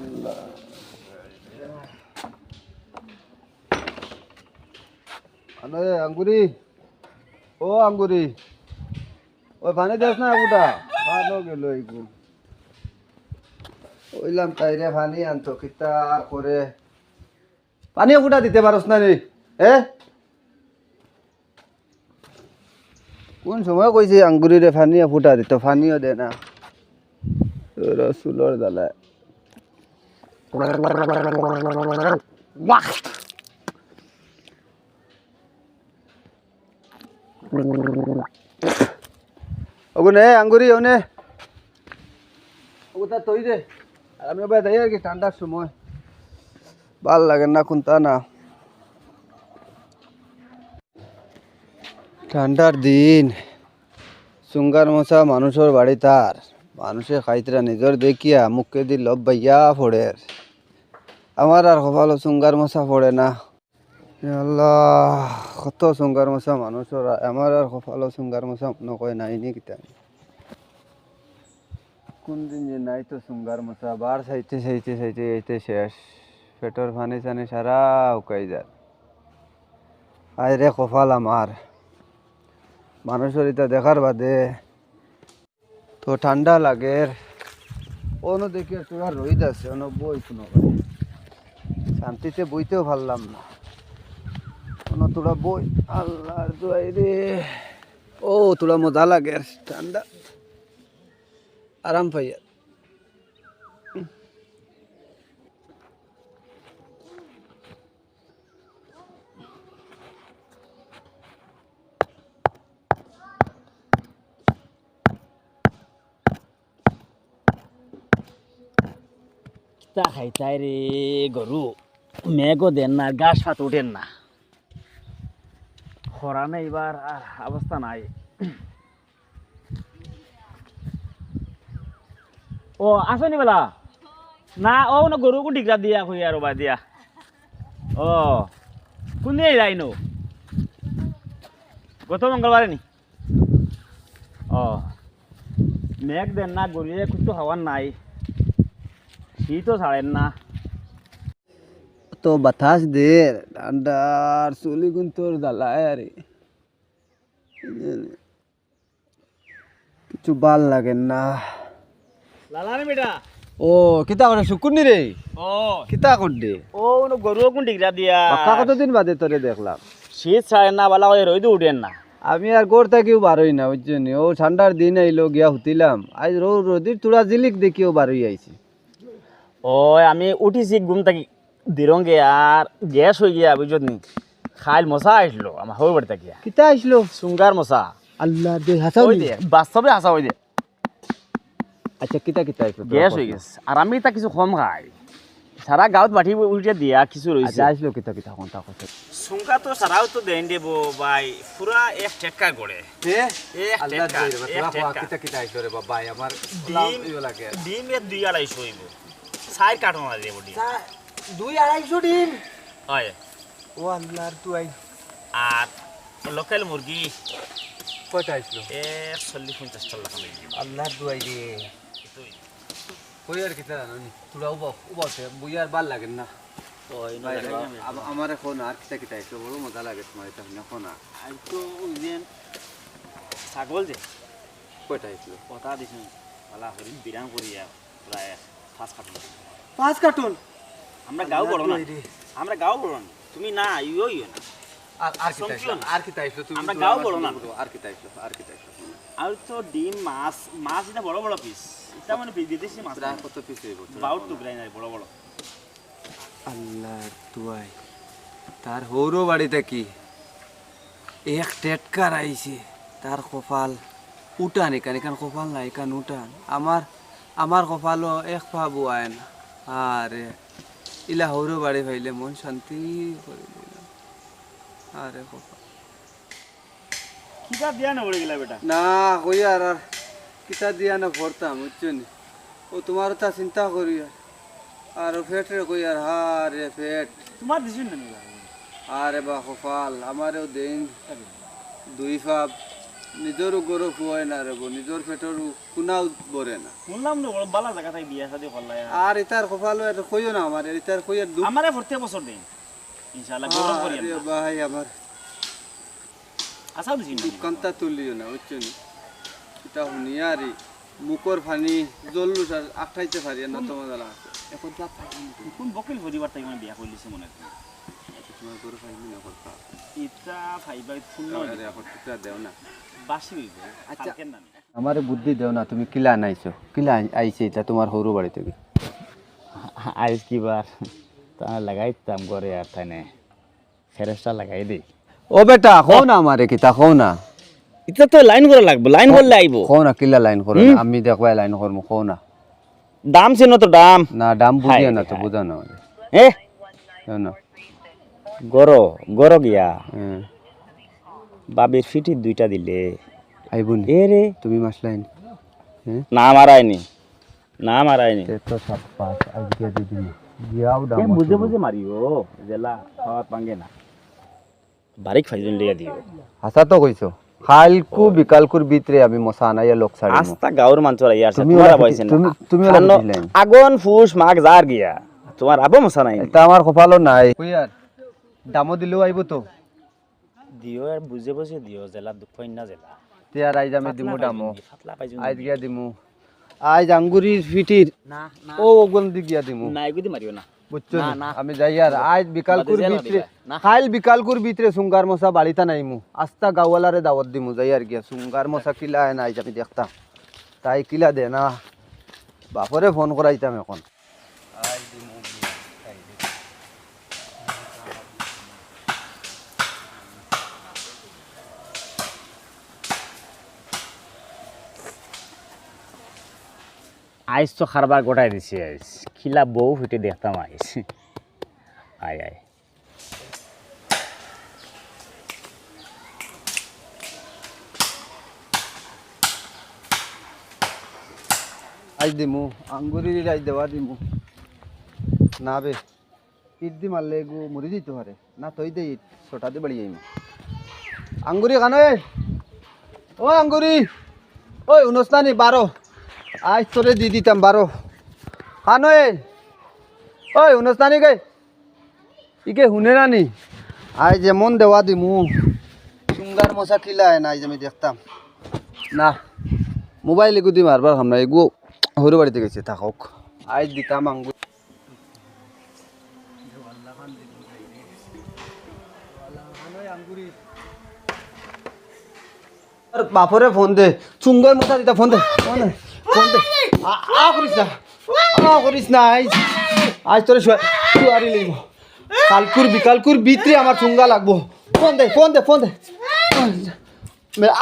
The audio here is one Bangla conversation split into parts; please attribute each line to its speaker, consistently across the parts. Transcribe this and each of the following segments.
Speaker 1: আল্লাহ আরে আঙ্গুরি ও আঙ্গুরি ওই পানি দেস না গোটা ভালো গেল এইগুলো ওইলাম তাইরে পানি আনতো কিতা করে পানিও গোটা দিতে পারস না রে কোন সময় কইছি আঙ্গুরিরে পানিও ফুটা দিত পানিও দে না রসুলোর দালায় ওগুনে আঙ্গুরি ওনে ওটা তৈ দে আর আমি ওবার যাই আর কি ঠান্ডার সময় ভাল লাগে না কোনটা না ঠান্ডার দিন চুঙ্গার মশা মানুষের বাড়ি তার মানুষে খাইতরা নিজের দেখিয়া মুখে দি লব বাইয়া ফোড়ে আমার আর কপালো চুঙ্গার মশা পড়ে না আল্লাহ কত চুঙ্গার মশা মানুষের আমার আর কপালো চুঙ্গার মশা নকয় নাই নি কিতা কোন দিন যে নাই তো চুঙ্গার মশা বার চাইতে চাইতে চাইতে চাইতে শেষ পেটর পানি চানি সারা উকাই যায় আয় রে কপাল আমার মানুষের এটা দেখার বাদে তো ঠান্ডা লাগে অন্য দেখি তোরা রোদ আছে অন্য বই কোনো শান্তিতে বইতেও পারলাম না অন্য তোরা বই আল্লাহর দোয়াই রে ও তোরা মজা লাগে ঠান্ডা আরাম পাইয়া
Speaker 2: তা খাইতাই রে গরু মেঘও দেন না গাছ ফাত উঠেন না খরা না এবার আর অবস্থা নাই ও আসনি বেলা না ও না গরু কো ডিগরা দিয়া কই আর বা দিয়া ও কোনে যাইনো গত মঙ্গলবারে নি ও মেঘ দেন না গরিয়ে কিছু হওয়ার নাই শীতও ছাড়েন না
Speaker 1: তো বাতাস দে ঠান্ডার চুলি কিন্তু জ্বালায় আরে কিছু ভাল লাগে না
Speaker 2: লালানি বেটা
Speaker 1: ও কিতা করে শুকুনি রে
Speaker 2: ও
Speaker 1: কিতা কর দে
Speaker 2: ও গরু কোন ডিগরা দিয়া
Speaker 1: পাক্কা কতদিন বাদে তোরে দেখলাম
Speaker 2: শীত ছাড়েন না বালা হয়ে রইদ উঠেন না
Speaker 1: আমি আর গোর থাকিও বারোই না বুঝছি ও ঠান্ডার দিন আইলো গিয়া হুতিলাম আজ রোদির তোরা জিলিক দেখিও বারোই আইছি
Speaker 2: ও আমি উঠিছি ঘুম থাকি দিরঙ্গে আর গ্যাস হয়ে গিয়া বুঝত নি খাইল মশা আসলো আমার হয়ে বাড়িতে গিয়া
Speaker 1: কিতা আইসলো
Speaker 2: সুঙ্গার মশা
Speaker 1: আল্লাহ দে হাসাও
Speaker 2: ওই দে বাস্তবে হাসা হয়ে দে
Speaker 1: আচ্ছা কিতা কিতা আইসলো
Speaker 2: গ্যাস হয়ে গেছে আর আমি তা কিছু কম খাই সারা গাঁত বাটি উঠে দিয়া কিছু রয়েছে
Speaker 1: আচ্ছা আইসলো কিতা কিতা কোনটা কথা
Speaker 2: সুঙ্গা তো সারাও তো দেন দেব ভাই পুরা এক টেক্কা করে
Speaker 1: আল্লাহ দে তোরা কোয়া কিতা কিতা আইসলো রে বাবা আমার লাভ লাগে
Speaker 2: ডিম এর 2-250 হইব সাইড কাটন না দেব ডিম
Speaker 1: 2-250 ডিম
Speaker 2: হয়
Speaker 1: ও আল্লাহর তুই
Speaker 2: আর লোকাল মুরগি
Speaker 1: কয়টা আইসলো
Speaker 2: 40-50 টাকা লাগবে
Speaker 1: আল্লাহর দুয়াই রে কই আর কিতা জানি তোরা উবাতে বুই আর ভাল লাগে না
Speaker 2: ওই
Speaker 1: ভাই আমার এখন আর কিতা কিতা আইসলো বড় মজা লাগে তোমার এটা না না
Speaker 2: আর তো ওই যে ছাগল যে
Speaker 1: কয়টা আইসলো
Speaker 2: কথা দিছেন পালা হরিণ বিরান করিয়া প্রায় 5
Speaker 1: 5 কার্টুন
Speaker 2: কার্টুন আমরা গাঁও বড় না আমরা গাঁও বড় না তুমি না ইয়ো না
Speaker 1: আর কিতা আইসলো আর কিতা আইসলো তুমি
Speaker 2: আমরা গাঁও বড় না
Speaker 1: আর কিতা আইসলো
Speaker 2: আর তো ডিম মাছ এটা বড় বড় পিস এটা মানে বিদেশি মাছ
Speaker 1: প্রায় কত পিস হইব
Speaker 2: বাউট টুকরাই না বড় বড়
Speaker 1: আল্লাহর দুয়াই তার হৌরো বাড়িতে কি এক টেটকার আইছে তার কপাল উঠান এখান কপাল না এখান উঠান আমার কপালও এক পা বুয়ায় না আরে ইলা হৌরো বাড়ি ভাইলে মন শান্তি করে দিলাম আরে কপাল
Speaker 2: কিটা দিয়া না পড়ে গেলা বেটা
Speaker 1: না কই আর কিতা দিয়া না ভরতাম বুঝছেন ও তোমার তা চিন্তা করি আর ফেটে কই আর হারে ফেট
Speaker 2: তোমার দিছুন না
Speaker 1: আরে বা কপাল আমারও দিন 2 পা নিজের গরু হয় না রে নিজের পেটের কোনাও ভরে না
Speaker 2: শুনলাম না বড় বালা জায়গা থেকে বিয়া শাদি করলাই
Speaker 1: আর ইতার কপালো এটা কইও না আমার ইতার কইয়ার দুঃখ
Speaker 2: আমারে প্রত্যেক বছর দেন ইনশাআল্লাহ গৌরব করি
Speaker 1: আরে ভাই আমার
Speaker 2: আশা দিছি
Speaker 1: দুঃখান্তা তুলিও না বুঝছো নি এটা হুনিয়ারি মুখর ফানি জল্লু আর আঠাইতে পারি না তোমার জ্বালা আছে এখন যা
Speaker 2: কোন বকিল পরিবার থেকে মানে বিয়া করলিছে মনে হয়
Speaker 1: তোমার গরু ফাইনি না করতা
Speaker 2: ইটা ফাইবা শূন্য
Speaker 1: আরে এখন টুকরা দেও না
Speaker 2: বাসি হইব
Speaker 1: আচ্ছা।
Speaker 2: কালকের নামে
Speaker 1: আমারে বুদ্ধি দেও না তুমি কিলা আনাইছো কিলা আইছে এটা তোমার সরু বাড়ি থেকে
Speaker 2: আইস কিবার তা লাগাইতাম করে আর থানে ফেরেস্তা লাগাই দেই
Speaker 1: ও বেটা কও না আমারে কিতা কও না
Speaker 2: এটা তো লাইন করে লাগবে লাইন করলে আইব
Speaker 1: কও না কিলা লাইন করো আমি দেখবা লাইন করমু কও না
Speaker 2: দাম ছিল তো দাম
Speaker 1: না দাম বুঝিও না তো বুঝা না
Speaker 2: এ
Speaker 1: না
Speaker 2: গরো গরো গিয়া
Speaker 1: হ্যাঁ
Speaker 2: বাবির ফিটি দুইটা দিলে
Speaker 1: আইবুন
Speaker 2: এ রে
Speaker 1: তুমি মাসলাইন হ্যাঁ
Speaker 2: না মারাইনি না মারাইনি
Speaker 1: তো সব পাস আজকে দিদি গিয়াও দাম
Speaker 2: বুঝে বুঝে মারিও জেলা খাওয়া পাঙ্গে না বারিক ফাইজন লিয়া দিও
Speaker 1: হাসা তো কইছো কালকু বিকালকুর ভিতরে আমি মশা আনাইয়া লোক ছাড়ি
Speaker 2: আস্তা গাঁর মানুষ আইয়ার
Speaker 1: তুমি
Speaker 2: তোমার
Speaker 1: ওলা
Speaker 2: বয়সে না
Speaker 1: তুমি ওলা দিলেন
Speaker 2: আগুন ফুস মাগ জার গিয়া তোমার আবো মশা নাই
Speaker 1: এটা আমার কপালও নাই কইয়ার দামও দিলেও আইব তো
Speaker 2: দিও আর বুঝে বুঝে দিও জেলা দুঃখ না জেলা
Speaker 1: তে আর আইজ আমি দিমু দামও
Speaker 2: ফাতলা পাইছো
Speaker 1: আইজ গিয়া দিমু আইজ আঙ্গুরির ফিটির
Speaker 2: না না
Speaker 1: ও ওগুন দি গিয়া দিমু
Speaker 2: না এগুদি মারিও না
Speaker 1: বুঝছো
Speaker 2: না,
Speaker 1: নি?
Speaker 2: না।
Speaker 1: আমি যাই আর আজ বিকালকুর
Speaker 2: বাদে জেলা
Speaker 1: ভিতরে
Speaker 2: দিবা, না।
Speaker 1: কাল বিকালকুর ভিতরে সুঙ্গার মশা বাড়িতে নাইমু আস্তা গাওয়ালারে দাওয়াত দিমু যাই আর গিয়া সুঙ্গার মশা কিলা আয় না আইজ আমি দেখতাম তাই কিলা দে না বাপরে ফোন করাইতাম এখন
Speaker 2: আইস তো খারবার গোটাই দিছি আইস খিলা বউ ফিটে দেখতাম আইস আয় আয়
Speaker 1: আইজ দিমু আঙ্গুরির আইজ দেওয়া দিমু না বে ইট দি মারলে গু মরি দিতে পারে না তই দে ইট ছোটা দি বাড়ি যাইমু আঙ্গুরি কানে ও আঙ্গুরি ওই উনস্তানি 12 আজ তোরে দি দিতাম 12 কানে ওই উনস্তানি গে ইকে হুনে রানি আজ যেমন দেওয়া দিমু সুঙ্গার মশা কিলা না আজ আমি দেখতাম না মোবাইল এগু দি মারবার আমরা এগু হরু বাড়িতে গেছে থাকক আজ দিতাম আঙ্গুর বাপরে ফোন দে চুঙ্গার মশা দিতা ফোন দে ফোন দে করিস না আজ তোরে শুয়ারি লইব কালকুর বিকালকুর ভিতরে আমার চুঙ্গা লাগবো ফোন দে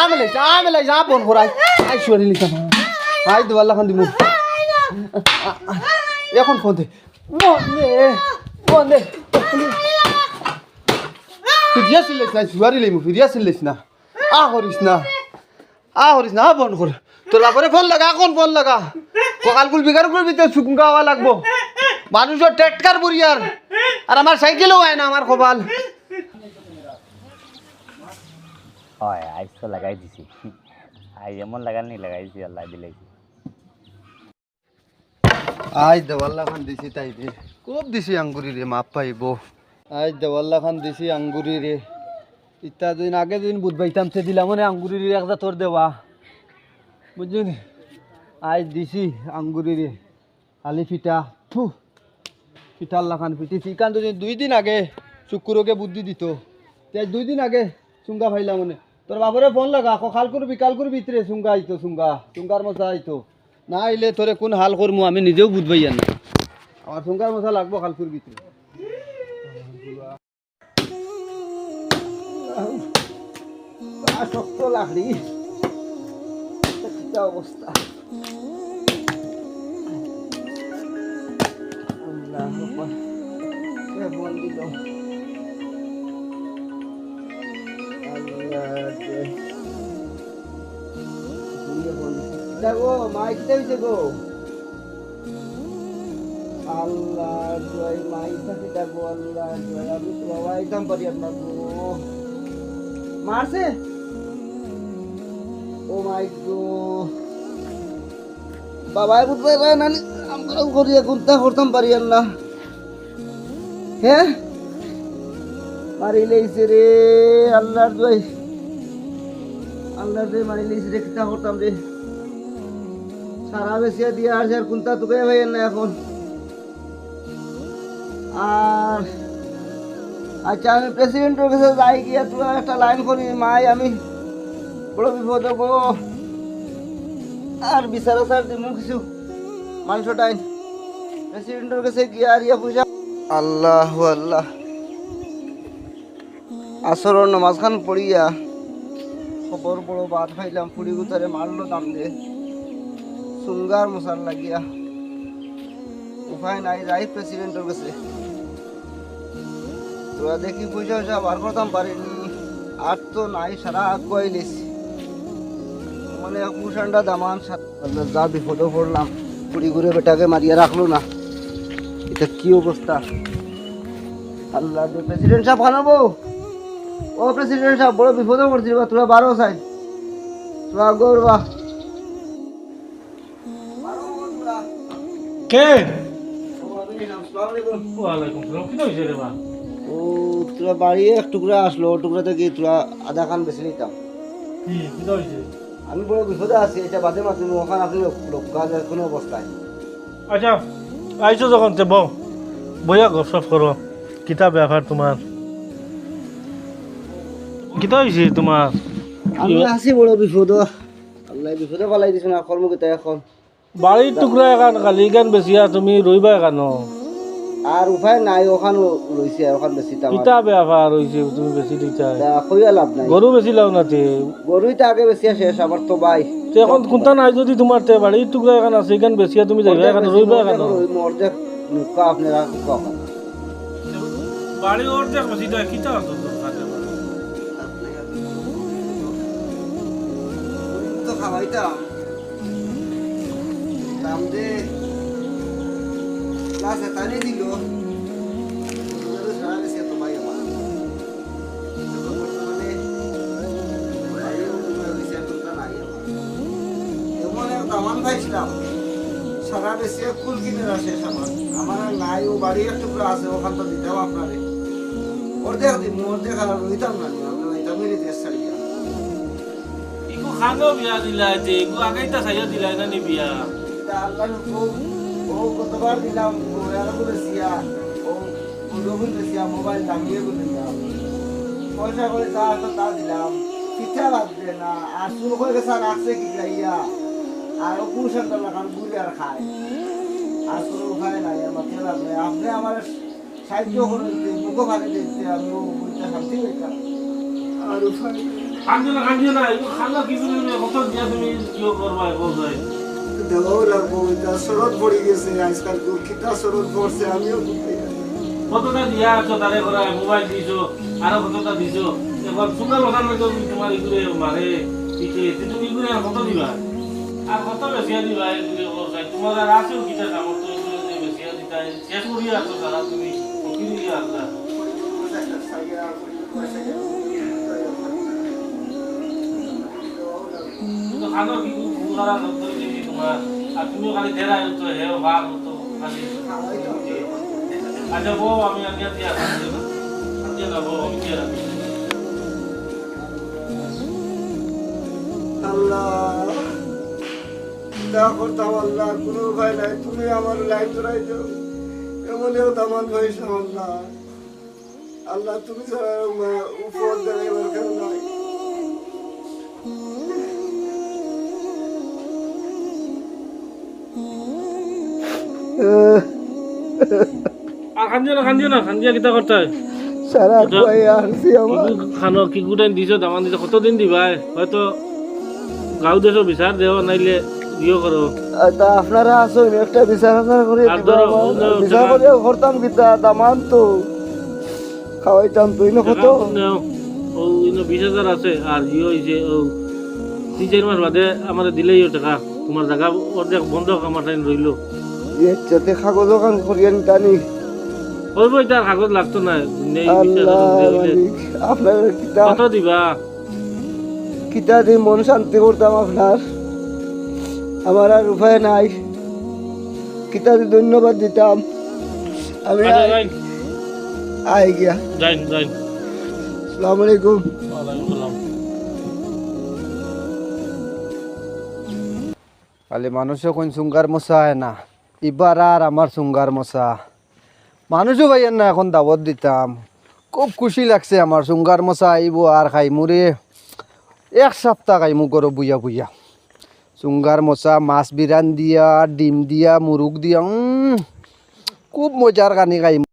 Speaker 1: আমে যা ফোন করাই আজ শুয়ারি লিতাম আজ দেওয়াল্লা খান দিমু এখন ফোন দে ফিরিয়া সিলেছ না শুয়ারি লইমু ফিরিয়া সিলেছ না করিস না ফোন কর তোর বাপরে ফোন লাগা এখন ফোন লাগা কালকুল বিকালকুল ভিতরে চুঙ্গা হওয়া লাগবো মানুষের টেটকার বুড়িয়ার আর আমার সাইকেলও হয় না আমার কপাল
Speaker 2: হয় আইস তো লাগাই দিছি আই এমন লাগাল নি লাগাই দিছি আল্লাহ দিলাইছি
Speaker 1: আজ দেওয়াল্লা খান দিছি তাই দে খুব দিছি আঙ্গুরি রে মাপ পাইব আজ দেওয়াল্লা খান দিছি আঙ্গুরি রে ইত্তা দিন আগে দিন বুধ বাইতাম সে দিলাম মানে আঙ্গুরি রে একটা তোর দেওয়া বুঝলি আজ দিছি আঙ্গুরি রে খালি ফিটা ফিটার লাখান ফিটিছি কারণ তো 2 দিন আগে শুক্রকে বুদ্ধি দিত তাই 2 দিন আগে চুঙ্গা ফাইলাম মানে তোর বাপরে ফোন লাগা খালকুর বিকালকুর ভিতরে চুঙ্গা আইতো চুঙ্গার মশা আইতো না আইলে তোরে কোন হাল করমু আমি নিজেও বুঝবাই না আমার চুঙ্গার মশা লাগবো খালকুর ভিতরে শক্ত লাকড়ি অবস্থা গো মাইকটা হইছে গো আল্লাহ জয় মাইকটা কিটা গো আল্লাহ জয় আমি তো বাবা একদম পারি আপনার গো মারছে মাই গড বাবাই বুঝতে পারে না আমরা করিয়া কোনটা করতাম পারিয়ান না হ্যাঁ মারি লেইছে রে আল্লাহর দোয়াই আল্লাহর দোয়াই মারি লেইছে রে কিতা করতাম রে সারা বেশিয়া দিয়ে আর যার কোনটা তোকে ভাইয়েন না এখন আর আচ্ছা আমি প্রেসিডেন্টের কাছে যাই গিয়া তোরা একটা লাইন করি মাই আমি বড় বিপদ গো আর বিচার আসার দিমু কিছু মাংস টাইন প্রেসিডেন্টের কাছে গিয়া আর ইয়া পূজা আল্লাহ আল্লাহ আসর নমাজখান পড়িয়া খবর বড় বাদ খাইলাম পুরি গুতারে মারলো দাম দে সুঙ্গার মশার লাগিয়া উপায় নাই যাই প্রেসিডেন্টের কাছে তোরা দেখি পয়সা পয়সা বার করতাম পারিনি আর তো নাই সারা আগুয়াই লেছি মানে কুষান্ডা দামান যা বিপদে পড়লাম পুরি ঘুরে বেটাকে মারিয়া রাখলো না এটা কি অবস্থা আল্লাহ প্রেসিডেন্ট সাহেব খানাবো ও প্রেসিডেন্ট সাহেব বড় বিপদে পড়ছি বা তোরা বারো সাই তোরা গৌরবা
Speaker 3: কে
Speaker 1: ও তোরা বাড়ি এক টুকরা আসলো ও টুকরা থেকে তোরা আধা খান বেশি নিতাম আমি বড় বিপদে আছি এটা বাদে মাত্র ওখানে আপনি লোক কাজের কোনো অবস্থায়
Speaker 3: আচ্ছা আইছো যখন তে বইয়া গপসপ করো কিতা ব্যাপার তোমার কিতা হয়েছে তোমার
Speaker 1: আমি আছি বড় বিপদ আল্লাহ বিপদে পালাই দিছো না কর্মকর্তা এখন
Speaker 3: বাড়ির টুকরা এখান খালি গান বেশিয়া তুমি রইবা এখান
Speaker 1: আর উপায় নাই ওখানে রয়েছে ওখান বেশি
Speaker 3: কিতা ব্যাপার হয়েছে তুমি বেশি দিচ্ছা
Speaker 1: কইয়া লাভ নাই
Speaker 3: গরু বেশি লাও না তে
Speaker 1: গরুই তো আগে বেশি শেষ আবার তো ভাই
Speaker 3: তে এখন কোনটা নাই যদি তোমার তে বাড়ির টুকরা এখান আছে এখান বেশিয়া তুমি যাইবা এখান রইবা এখান
Speaker 1: মর্দে নুকা আপনারা নুকা
Speaker 3: বাড়ি অর্ধেক বেশি তো কিতা
Speaker 1: তো খাওয়াইতাম দাম দে ক্লাসে তানে দিল সারা বেশি তো ভাই আমার বর্তমানে এমন এক দামান পাইছিলাম সারা বেশি কুল কিনে আসে আমার আমার আর নাই ও বাড়ি এক টুকরা আছে ওখান তো দিতাম আপনারে অর্ধেক দিন অর্ধেক আর রইতাম না আপনার এটা মেরে দেশ ছাড়িয়া
Speaker 3: ইকো খানো বিয়া দিলাই তে ইকো আগাইতা সাইয়া দিলাই না নি বিয়া
Speaker 1: আল্লাহ ও কতবার দিলাম আর বলেছিয়া ও রবিন দেশিয়া মোবাইল দামিয়ে দিলাম পয়সা করে তা তো তা দিলাম পিঠা লাগবে না আর শুরু করে গেছে রাখছে কি গাইয়া আর ও কুশান্তার লাগান গুলি আর খায় আর কোনো উপায় নাই আমার খেলা নেই আপনি আমার সাহায্য করে দিতে মুখ ভাগে দিতে আমি ও বইটা শান্তি হইতাম আর উপায়
Speaker 3: কান্দিও না ইকো খানা কি করে কত দিয়া তুমি জিও করবা বলছাই
Speaker 1: দেওয়াও লাগবো ওইটা শরৎ পড়ে গেছে আজকাল কিতা শরৎ পড়ছে আমিও
Speaker 3: কতটা দিয়া আছো তারে করে মোবাইল দিছো আর কতটা দিছো এবার সুন্দর কথা না তো তোমার ইগুরে মারে পিছে তুমি ইগুরে আর কত দিবা আর কত বেশিয়া দিবা ইগুরে বলছাই তোমার আর আছেও কিটা কাম তো ইগুরে বেশিয়া দিতা শেষ করিয়া আছো তারা তুমি কি দিয়া আছো তো খানো কি গুলারা দত্তর দিবি তোমার আর তুমিও খালি দেরা তো হে ভাগ তো খালি আচ্ছা বউ আমি আনিয়া দিয়া আনিয়া না বউ আমি দিয়া
Speaker 1: আল্লাহ দা করতাম আল্লাহ কোনো উপায় নাই তুমি আমার লাইফ ধরাই দাও এমনও দামান পয়সা আল্লাহ আল্লাহ তুমি ছাড়া উপর দেবার কেউ নাই
Speaker 3: আর খান্দিয়া কিতা করতে হয়
Speaker 1: সারা কই আসছি আমার
Speaker 3: খানো কি গুটাই দিছো দামান দিছো কতদিন দিবাই হয়তো গাঁও দেশো বিচার দেও নাইলে ইয়ে করো
Speaker 1: তা আপনারা আসুন একটা বিচার করে
Speaker 3: আর ধরো
Speaker 1: বিচার করে করতাম কিতা দামান তো খাওয়াইতাম তুই না কত
Speaker 3: ও ইনো 20,000 আছে আর ইয়ে হইছে ও 3-4 মাস বাদে আমাদের দিলেই টাকা তোমার জায়গা অর্ধেক বন্ধ আমার টাইম রইলো
Speaker 1: যাতে কাগজ ওখান করিয়ান টানি
Speaker 3: ওই বই তার কাগজ লাগতো না নেই
Speaker 1: আপনার কিতা
Speaker 3: কত দিবা
Speaker 1: কিতা দিয়ে মন শান্তি করতাম আপনার, আমার আর উপায় নাই। কিতা দিয়ে ধন্যবাদ দিতাম। আমি
Speaker 3: আচ্ছা যাই
Speaker 1: আই গিয়া।
Speaker 3: যাই যাই
Speaker 1: আসসালামু আলাইকুম।
Speaker 3: ওয়ালাইকুম সালাম।
Speaker 1: খালি মানুষও কোন সুঙ্গার মশা হয় না, এবার আর আমার সুঙ্গার মশা মানুষও ভাইয়ের না। এখন দাবত দিতাম, খুব খুশি লাগছে আমার। সুঙ্গার মশা আইব আর খাইমু রে, এক সপ্তাহ খাইমু করো বুইয়া বুইয়া। সুঙ্গার মশা মাছ বিরান দিয়া, ডিম দিয়া, মুরুগ দিয়া, খুব মজার কানি খাইমু।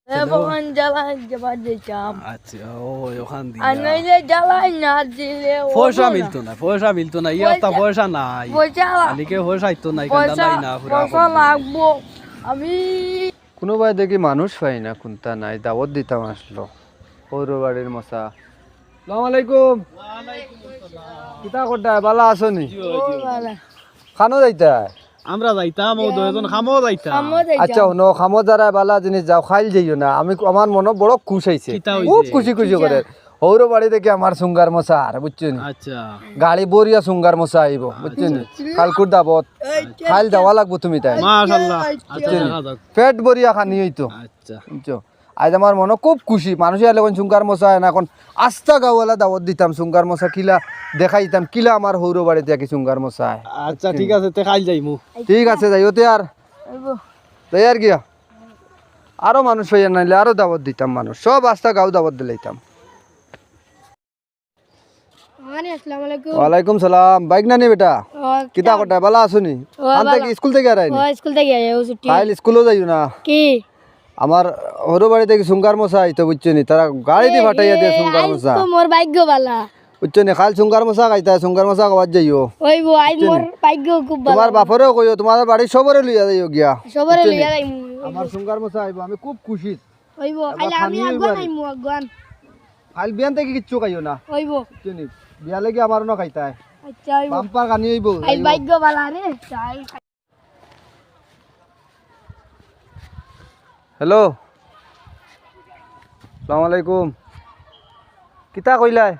Speaker 4: এখন জ্বালাই যাবার দিতাম
Speaker 5: আচ্ছা ও ওখান দিয়ে
Speaker 4: আর নইলে জ্বালাই না দিলে
Speaker 5: পয়সা মিলতো না ইয়া তা পয়সা নাই
Speaker 4: পয়সা
Speaker 5: আলিকে পয়সা আইতো নাই কান্দা
Speaker 4: পয়সা
Speaker 5: নাই না পুরা
Speaker 4: পয়সা লাগবো। আমি
Speaker 1: কোনো ভাই দেখি মানুষ পাই না, কোনটা নাই। দাওয়াত দিতাম আসলো পৌর বাড়ির মশা। সালাম আলাইকুম। কিতা করতে বালা আছো নি? খানো যাইতা?
Speaker 5: আমরা যাইতাম ও দুজন খামো যাইতাম
Speaker 1: আচ্ছা শুনো, খামো যারা বালা জিনিস যাও, খাইল যাইও না। আমি আমার মনে বড় খুশ হয়েছে,
Speaker 5: কিতা হইছে?
Speaker 1: খুব খুশি খুশি করে। পৌর বাড়ি থেকে আমার সুঙ্গার মশা আর বুঝছো নি,
Speaker 5: আচ্ছা
Speaker 1: গাড়ি বরিয়া সুঙ্গার মশা আইব বুঝছো নি। কালকুর দাবত খাইল দেওয়া লাগবো তুমি তাই,
Speaker 5: মাশাআল্লাহ আচ্ছা দেখা যাক
Speaker 1: পেট বরিয়া খানি হইতো
Speaker 5: আচ্ছা
Speaker 1: বুঝছো। আজ আমার মনে খুব খুশি। মানুষ এলে এখন সুঙ্গার মশা হয় না। এখন আস্তা গাওয়ালা দাওয়াত দিতাম, সুঙ্গার মশা কিলা দেখাইতাম, কিলা আমার হৌর বাড়িতে কি সুঙ্গার মশা হয়।
Speaker 5: আচ্ছা ঠিক আছে তে খাইল যাইমু
Speaker 1: ঠিক আছে যাইতে আর তাই আর গিয়া আরো মানুষ হইয়া নাইলে আরো দাওয়াত দিতাম। মানুষ সব আস্তা গাও দাওয়াত দিলাইতাম।
Speaker 4: আসসালামু আলাইকুম।
Speaker 1: ওয়ালাইকুম সালাম। বাইক নানি বেটা কিতা কটা বালা আসুনি? আন থেকে স্কুল থেকে আর আইনি?
Speaker 4: স্কুল থেকে আইও ছুটি
Speaker 1: কাইল স্কুলও যাইও না?
Speaker 4: কি
Speaker 1: আমার হৌর বাড়িতে কি সুঙ্গার মশা আইতো বুঝছো নি, তারা গাড়ি দিয়ে ফাটাইয়া দিয়ে সুঙ্গার মশা
Speaker 4: তো মোর ভাগ্য বালা
Speaker 1: বুঝছো নি। খাইল সুঙ্গার মশা খাইতা, সুঙ্গার মশা খাওয়ার যাইও।
Speaker 4: হইব আই মোর ভাগ্য খুব
Speaker 1: তোমার
Speaker 4: ভালো।
Speaker 1: বাপরেও কইও, তোমার বাড়ি সবরে লইয়া যাইও গিয়া।
Speaker 4: সবরে লইয়া যাইমু।
Speaker 1: আমার সুঙ্গার মশা আইব, আমি খুব খুশি।
Speaker 4: হইব খাইলে আমি
Speaker 1: খানি
Speaker 4: আগুন
Speaker 1: হইব আর।
Speaker 4: আইমু আগুন
Speaker 1: খাইল বিয়ান থেকে কিচ্ছু খাইও না
Speaker 4: হইব।
Speaker 1: বুঝছো নি। বিয়া লাগি আমার ন খাইতাই
Speaker 4: আচ্ছা হইব
Speaker 1: বাম্পার কানি হইব।
Speaker 4: আই ভাগ্য বালা রে চাই।
Speaker 1: হ্যালো, আসসালামু আলাইকুম। কিতা কইলাই?